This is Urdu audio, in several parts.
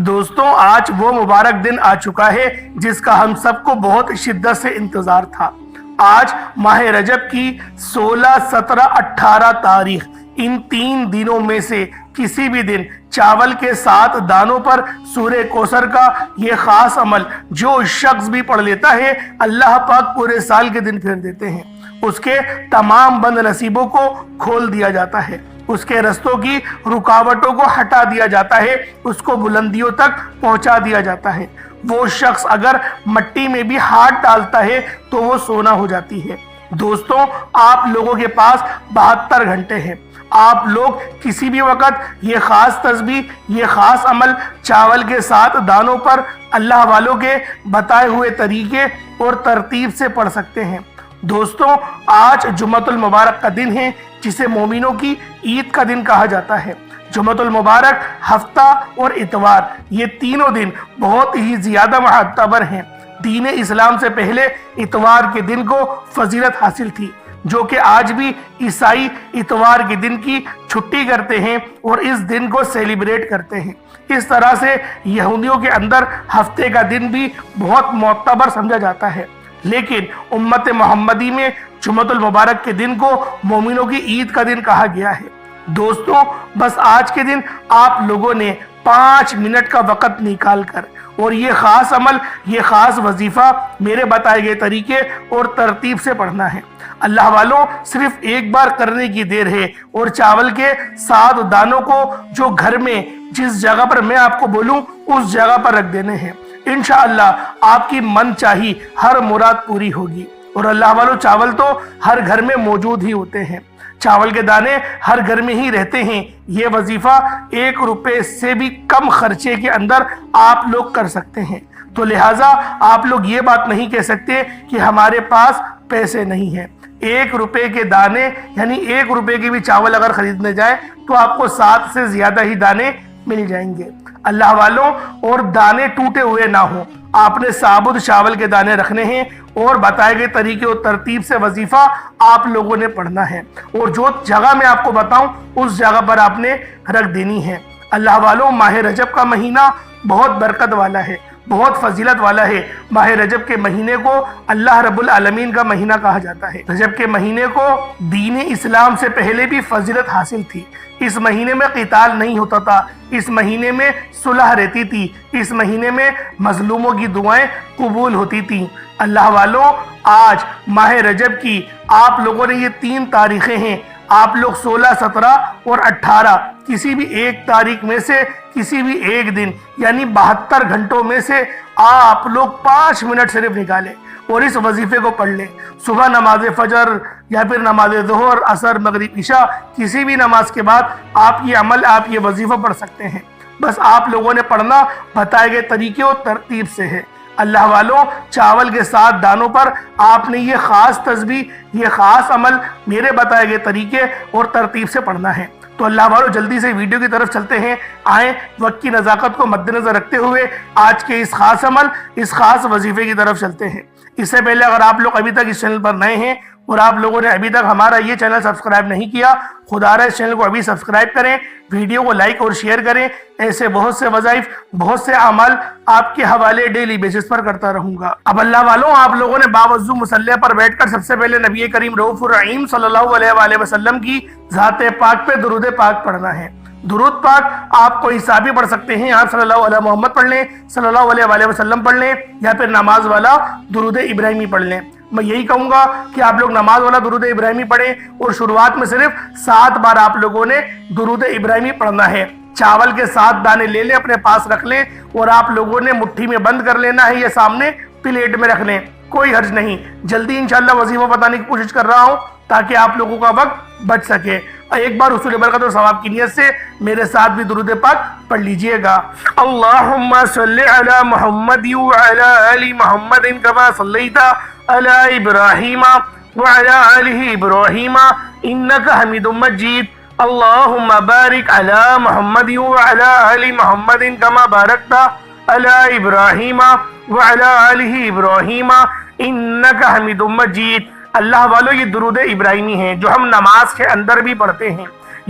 دوستوں آج وہ مبارک دن آ چکا ہے جس کا ہم سب کو بہت شدت سے انتظار تھا۔ آج ماہ رجب کی 16، 17، 18 تاریخ، ان 3 دنوں میں سے کسی بھی دن چاول کے 7 دانوں پر سورہ کوثر کا یہ خاص عمل جو شخص بھی پڑھ لیتا ہے، اللہ پاک پورے سال کے دن پھیر دیتے ہیں۔ اس کے تمام بند نصیبوں کو کھول دیا جاتا ہے، اس کے رستوں کی رکاوٹوں کو ہٹا دیا جاتا ہے، اس کو بلندیوں تک پہنچا دیا جاتا ہے۔ وہ شخص اگر مٹی میں بھی ہاتھ ڈالتا ہے تو وہ سونا ہو جاتی ہے۔ دوستوں آپ لوگوں کے پاس 72 گھنٹے ہیں۔ آپ لوگ کسی بھی وقت یہ خاص تسبیح، یہ خاص عمل چاول کے 7 دانوں پر اللہ والوں کے بتائے ہوئے طریقے اور ترتیب سے پڑھ سکتے ہیں۔ دوستوں آج جمعۃ المبارک کا دن ہے، جسے مومنوں کی عید کا دن کہا جاتا ہے۔ جمعۃ المبارک، ہفتہ اور اتوار، یہ تینوں دن بہت ہی زیادہ معتبر ہیں۔ دین اسلام سے پہلے اتوار کے دن کو فضیلت حاصل تھی، جو کہ آج بھی عیسائی اتوار کے دن کی چھٹی کرتے ہیں اور اس دن کو سیلیبریٹ کرتے ہیں۔ اس طرح سے یہودیوں کے اندر ہفتے کا دن بھی بہت معتبر سمجھا جاتا ہے، لیکن امت محمدی میں جمعۃ المبارک کے دن کو مومنوں کی عید کا دن کہا گیا ہے۔ دوستوں بس آج کے دن آپ لوگوں نے 5 منٹ کا وقت نکال کر اور یہ خاص عمل، یہ خاص وظیفہ میرے بتائے گئے طریقے اور ترتیب سے پڑھنا ہے۔ اللہ والوں صرف ایک بار کرنے کی دیر ہے، اور چاول کے 7 دانوں کو جو گھر میں جس جگہ پر میں آپ کو بولوں اس جگہ پر رکھ دینے ہیں۔ انشاءاللہ آپ کی من چاہی ہر مراد پوری ہوگی۔ اور اللہ والوں چاول تو ہر گھر میں موجود ہی ہوتے ہیں، چاول کے دانے ہر گھر میں ہی رہتے ہیں۔ یہ وظیفہ 1 روپے سے بھی کم خرچے کے اندر آپ لوگ کر سکتے ہیں، تو لہٰذا آپ لوگ یہ بات نہیں کہہ سکتے کہ ہمارے پاس پیسے نہیں ہیں۔ 1 روپے کے دانے، یعنی 1 روپے کے بھی چاول اگر خریدنے جائیں تو آپ کو 7 سے زیادہ ہی دانے مل جائیں گے۔ اللہ والوں اور دانے ٹوٹے ہوئے نہ ہوں، آپ نے ثابت چاول کے دانے رکھنے ہیں اور بتائے گئے طریقے اور ترتیب سے وظیفہ آپ لوگوں نے پڑھنا ہے، اور جو جگہ میں آپ کو بتاؤں اس جگہ پر آپ نے رکھ دینی ہے۔ اللہ والوں ماہ رجب کا مہینہ بہت برکت والا ہے، بہت فضیلت والا ہے۔ ماہ رجب کے مہینے کو اللہ رب العالمین کا مہینہ کہا جاتا ہے۔ رجب کے مہینے کو دین اسلام سے پہلے بھی فضیلت حاصل تھی۔ اس مہینے میں قتال نہیں ہوتا تھا، اس مہینے میں صلح رہتی تھی، اس مہینے میں مظلوموں کی دعائیں قبول ہوتی تھیں۔ اللہ والوں آج ماہ رجب کی آپ لوگوں نے یہ 3 تاریخیں ہیں، آپ لوگ 16، 17 اور 18 کسی بھی ایک تاریخ میں سے کسی بھی ایک دن، یعنی 72 گھنٹوں میں سے آپ لوگ 5 منٹ صرف نکالیں اور اس وظیفے کو پڑھ لیں۔ صبح نماز فجر یا پھر نماز ظہر، عصر، مغرب، عشاء، کسی بھی نماز کے بعد آپ یہ عمل، آپ یہ وظیفہ پڑھ سکتے ہیں۔ بس آپ لوگوں نے پڑھنا بتائے گئے طریقے اور ترتیب سے ہے۔ اللہ والوں چاول کے 7 دانوں پر آپ نے یہ خاص تسبیح، یہ خاص عمل میرے بتائے گئے طریقے اور ترتیب سے پڑھنا ہے۔ تو اللہ والوں جلدی سے ویڈیو کی طرف چلتے ہیں، آئیں وقت کی نزاکت کو مد نظر رکھتے ہوئے آج کے اس خاص عمل، اس خاص وظیفے کی طرف چلتے ہیں۔ اس سے پہلے اگر آپ لوگ ابھی تک اس چینل پر نئے ہیں اور آپ لوگوں نے ابھی تک ہمارا یہ چینل سبسکرائب نہیں کیا، خدا رہا اس چینل کو ابھی سبسکرائب کریں، ویڈیو کو لائک اور شیئر کریں۔ ایسے بہت سے وظائف، بہت سے اعمال آپ کے حوالے ڈیلی بیسس پر کرتا رہوں گا۔ اب اللہ والوں آپ لوگوں نے باوضو مصلی پر بیٹھ کر سب سے پہلے نبی کریم رؤوف الرحیم صلی اللہ علیہ وآلہ وسلم کی ذات پاک پہ درود پاک پڑھنا ہے۔ درود پاک آپ کو حسابی پڑھ سکتے ہیں، آپ صلی اللہ علیہ محمد پڑھ لیں، صلی اللہ علیہ وآلہ وسلم پڑھ لیں، یا پھر نماز والا درود ابراہیمی پڑھ لیں۔ میں یہی کہوں گا کہ آپ لوگ نماز والا درود ابراہیمی پڑھیں، اور شروعات میں صرف 7 بار آپ لوگوں نے درود ابراہیمی پڑھنا ہے۔ چاول کے 7 دانے لے لیں، اپنے پاس رکھ لیں، اور آپ لوگوں نے مٹھی میں بند کر لینا ہے، یہ سامنے پلیٹ میں رکھ لیں، کوئی حرج نہیں۔ جلدی انشاءاللہ وظیفہ بتانے کی کوشش کر رہا ہوں تاکہ آپ لوگوں کا وقت بچ سکے۔ ایک بار حصول برکت اور ثواب کی نیت سے میرے ساتھ بھی درود پاک پڑھ لیجئے گا۔ اللہم صلی علی محمد وعلی آل محمد کما صلیت علی ابراہیم وعلی آل ابراہیم انکا حمید مجید۔ اللہم بارک علی محمد وعلی آل محمد کما بارکت علی ابراہیم وعلی آل ابراہیم انکا حمید مجید۔ اللہ والوں یہ درود ابراہیمی ہیں جو ہم نماز کے اندر بھی پڑھتے ہیں،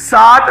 7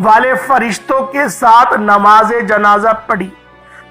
والے فرشتوں کے ساتھ نماز جنازہ پڑھی۔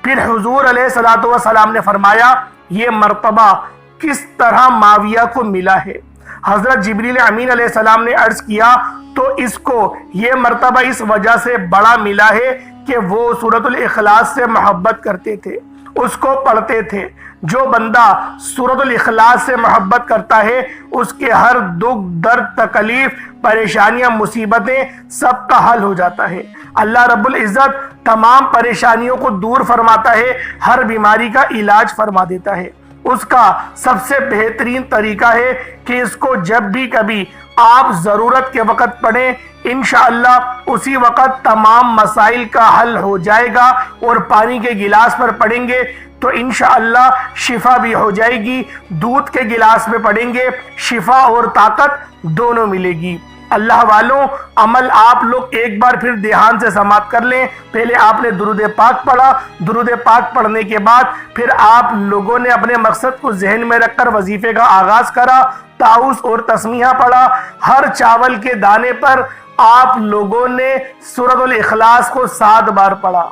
پھر حضور علیہ الصلوۃ والسلام نے فرمایا یہ مرتبہ کس طرح معاویہ کو ملا ہے؟ حضرت جبریل امین علیہ السلام نے عرض کیا تو اس کو یہ مرتبہ اس وجہ سے بڑا ملا ہے کہ وہ سورۃ الاخلاص سے محبت کرتے تھے، اس کو پڑھتے تھے۔ جو بندہ سورۃ الاخلاص سے محبت کرتا ہے اس کے ہر دکھ درد تکلیف پریشانیاں مصیبتیں سب کا حل ہو جاتا ہے۔ اللہ رب العزت تمام پریشانیوں کو دور فرماتا ہے، ہر بیماری کا علاج فرما دیتا ہے۔ اس کا سب سے بہترین طریقہ ہے کہ اس کو جب بھی کبھی آپ ضرورت کے وقت پڑھیں، انشاءاللہ اسی وقت تمام مسائل کا حل ہو جائے گا، اور پانی کے گلاس پر پڑھیں گے تو انشاءاللہ شفا بھی ہو جائے گی، دودھ کے گلاس میں پڑھیں گے شفا اور طاقت دونوں ملے گی۔ اللہ والوں، عمل آپ لوگ ایک بار پھر دھیان سے سماعت کر لیں۔ پہلے آپ نے درود پاک پڑھا، درود پاک پڑھنے کے بعد پھر آپ لوگوں نے اپنے مقصد کو ذہن میں رکھ کر وظیفے کا آغاز کرا، تعوذ اور تسمیہ پڑھا۔ ہر چاول کے دانے پر آپ لوگوں نے سورۃ الاخلاص کو 7 بار پڑھا،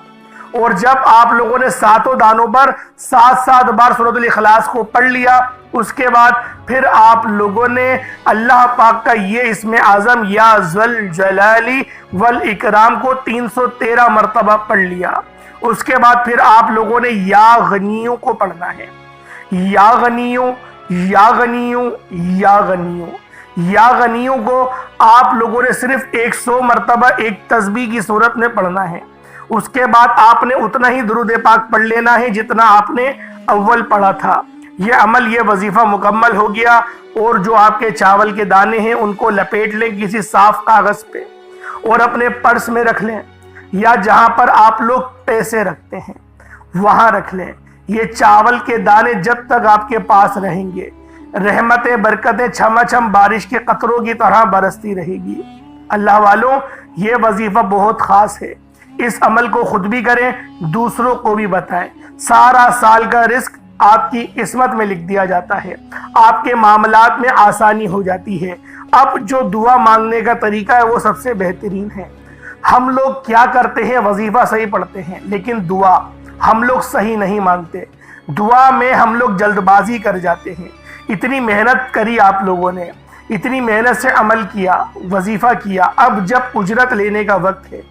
اور جب آپ لوگوں نے 7 دانوں پر 7 بار سورۃ الاخلاص کو پڑھ لیا، اس کے بعد پھر آپ لوگوں نے اللہ پاک کا یہ اسم اعظم یا ذل جلالی والاکرام کو 313 مرتبہ پڑھ لیا۔ اس کے بعد پھر آپ لوگوں نے یا غنیوں کو پڑھنا ہے، یا غنیوں، یا غنیوں، یا غنیوں۔ یا غنیوں کو آپ لوگوں نے صرف 100 مرتبہ ایک تسبیح کی صورت میں پڑھنا ہے۔ اس کے بعد آپ نے اتنا ہی درود پاک پڑھ لینا ہے جتنا آپ نے اول پڑھا تھا۔ یہ عمل، یہ وظیفہ مکمل ہو گیا، اور جو آپ کے چاول کے دانے ہیں ان کو لپیٹ لیں کسی صاف کاغذ پہ اور اپنے پرس میں رکھ لیں، یا جہاں پر آپ لوگ پیسے رکھتے ہیں وہاں رکھ لیں۔ یہ چاول کے دانے جب تک آپ کے پاس رہیں گے، رحمتیں برکتیں چھما بارش کے قطروں کی طرح برستی رہے گی۔ اللہ والوں، یہ وظیفہ بہت خاص ہے، اس عمل کو خود بھی کریں، دوسروں کو بھی بتائیں۔ سارا سال کا رزق آپ کی قسمت میں لکھ دیا جاتا ہے، آپ کے معاملات میں آسانی ہو جاتی ہے۔ اب جو دعا مانگنے کا طریقہ ہے وہ سب سے بہترین ہے۔ ہم لوگ کیا کرتے ہیں؟ وظیفہ صحیح پڑھتے ہیں، لیکن دعا ہم لوگ صحیح نہیں مانگتے۔ دعا میں ہم لوگ جلد بازی کر جاتے ہیں۔ اتنی محنت کری آپ لوگوں نے، اتنی محنت سے عمل کیا، وظیفہ کیا، اب جب اجرت لینے کا وقت ہے،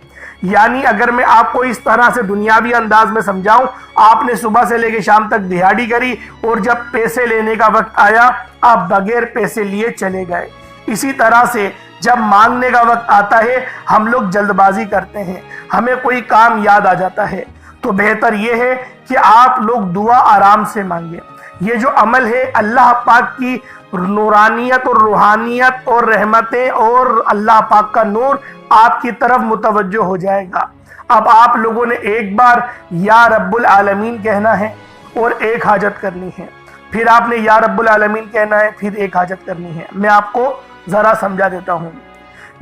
یعنی اگر میں آپ کو اس طرح سے دنیاوی انداز میں سمجھاؤں، آپ نے صبح سے لے کے شام تک دہاڑی کری، اور جب پیسے لینے کا وقت آیا آپ بغیر پیسے لیے چلے گئے۔ اسی طرح سے جب مانگنے کا وقت آتا ہے ہم لوگ جلد بازی کرتے ہیں، ہمیں کوئی کام یاد آ جاتا ہے۔ تو بہتر یہ ہے کہ آپ لوگ دعا آرام سے مانگیں۔ یہ جو عمل ہے اللہ پاک کی نورانیت اور روحانیت اور رحمتیں اور اللہ پاک کا نور آپ کی طرف متوجہ ہو جائے گا۔ اب آپ لوگوں نے ایک بار یا رب العالمین کہنا ہے اور ایک حاجت کرنی ہے، پھر آپ نے یا رب العالمین کہنا ہے، پھر ایک حاجت کرنی ہے۔ میں آپ کو ذرا سمجھا دیتا ہوں۔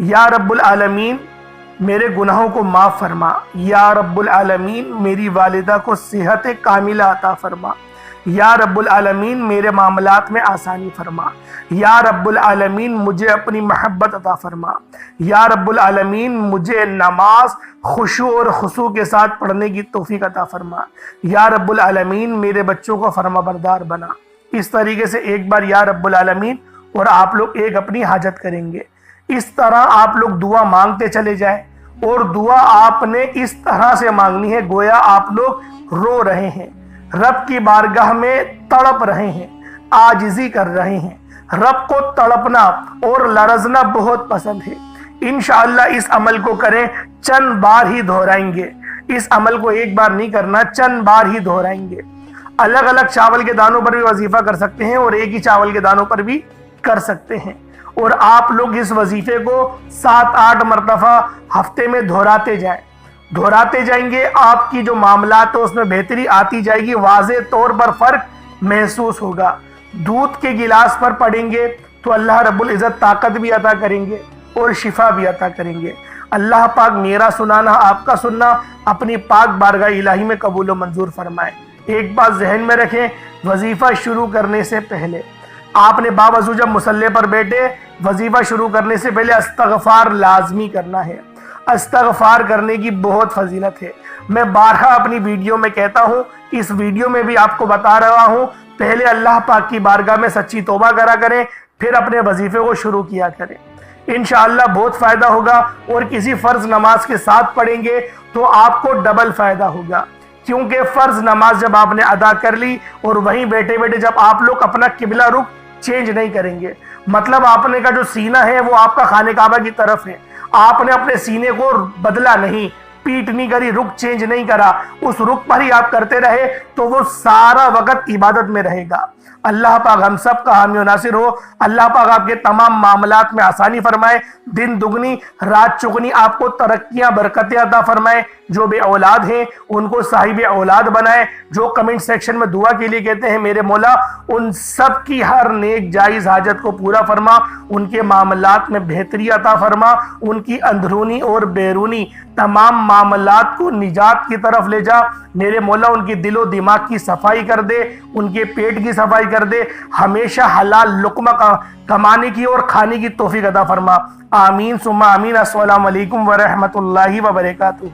یا رب العالمین میرے گناہوں کو معاف فرما، یا رب العالمین میری والدہ کو صحت کاملہ عطا فرما، یا رب العالمین میرے معاملات میں آسانی فرما، یا رب العالمین مجھے اپنی محبت عطا فرما، یا رب العالمین مجھے نماز خشوع اور خضوع کے ساتھ پڑھنے کی توفیق عطا فرما، یا رب العالمین میرے بچوں کو فرما بردار بنا۔ اس طریقے سے ایک بار یا رب العالمین اور آپ لوگ ایک اپنی حاجت کریں گے۔ اس طرح آپ لوگ دعا مانگتے چلے جائیں، اور دعا آپ نے اس طرح سے مانگنی ہے گویا آپ لوگ رو رہے ہیں، رب کی بارگاہ میں تڑپ رہے ہیں، عاجزی کر رہے ہیں۔ رب کو تڑپنا اور لرزنا بہت پسند ہے۔ انشاءاللہ اس عمل کو کریں، چند بار ہی دہرائیں گے۔ اس عمل کو ایک بار نہیں کرنا، چند بار ہی دہرائیں گے۔ الگ الگ چاول کے دانوں پر بھی وظیفہ کر سکتے ہیں، اور ایک ہی چاول کے دانوں پر بھی کر سکتے ہیں۔ اور آپ لوگ اس وظیفے کو 7-8 مرتبہ ہفتے میں دہراتے جائیں گے۔ آپ کی جو معاملات ہیں اس میں بہتری آتی جائے گی، واضح طور پر فرق محسوس ہوگا۔ دودھ کے گلاس پر پڑیں گے تو اللہ رب العزت طاقت بھی عطا کریں گے اور شفا بھی عطا کریں گے۔ اللہ پاک میرا سنانا، آپ کا سننا اپنی پاک بارگاہ الہی میں قبول و منظور فرمائے۔ ایک بات ذہن میں رکھیں، وظیفہ شروع کرنے سے پہلے آپ نے باوضو جب مصلی پر بیٹھے، وظیفہ شروع کرنے سے پہلے استغفار لازمی کرنا ہے۔ استغفار کرنے کی بہت فضیلت ہے۔ میں بارہا اپنی ویڈیو میں کہتا ہوں، اس ویڈیو میں بھی آپ کو بتا رہا ہوں، پہلے اللہ پاک کی بارگاہ میں سچی توبہ کرا کریں، پھر اپنے وظیفے کو شروع کیا کریں، انشاءاللہ بہت فائدہ ہوگا۔ اور کسی فرض نماز کے ساتھ پڑھیں گے تو آپ کو ڈبل فائدہ ہوگا، کیونکہ فرض نماز جب آپ نے ادا کر لی اور وہیں بیٹھے بیٹھے جب آپ لوگ اپنا قبلہ رخ چینج نہیں کریں گے، مطلب آپ نے کا جو سینہ ہے وہ آپ کا خانہ کعبہ کی طرف ہے، آپ نے اپنے سینے کو بدلا نہیں، پیٹ نہیں کری، رخ چینج نہیں کرا، اس رخ پر ہی آپ کرتے رہے تو وہ سارا وقت عبادت میں رہے گا۔ اللہ پاک ہم سب کا حامی و ناصر ہو۔ اللہ پاک آپ کے تمام معاملات میں آسانی فرمائے، دن دگنی رات چگنی آپ کو ترقیاں برکتیں عطا فرمائے۔ جو بے اولاد ہیں ان کو صاحب اولاد بنائے، جو کمنٹ سیکشن میں دعا کے لیے کہتے ہیں میرے مولا ان سب کی ہر نیک جائز حاجت کو پورا فرما، ان کے معاملات میں بہتری عطا فرما، ان کی اندرونی اور بیرونی تمام معاملات کو نجات کی طرف لے جا میرے مولا، ان کی دل و دماغ کی صفائی کر دے، ان کے پیٹ کی صفائی کر دے، ہمیشہ حلال لقمہ کمانے کی اور کھانے کی توفیق عطا فرما۔ آمین ثم آمین۔ السلام علیکم ورحمۃ اللہ وبرکاتہ۔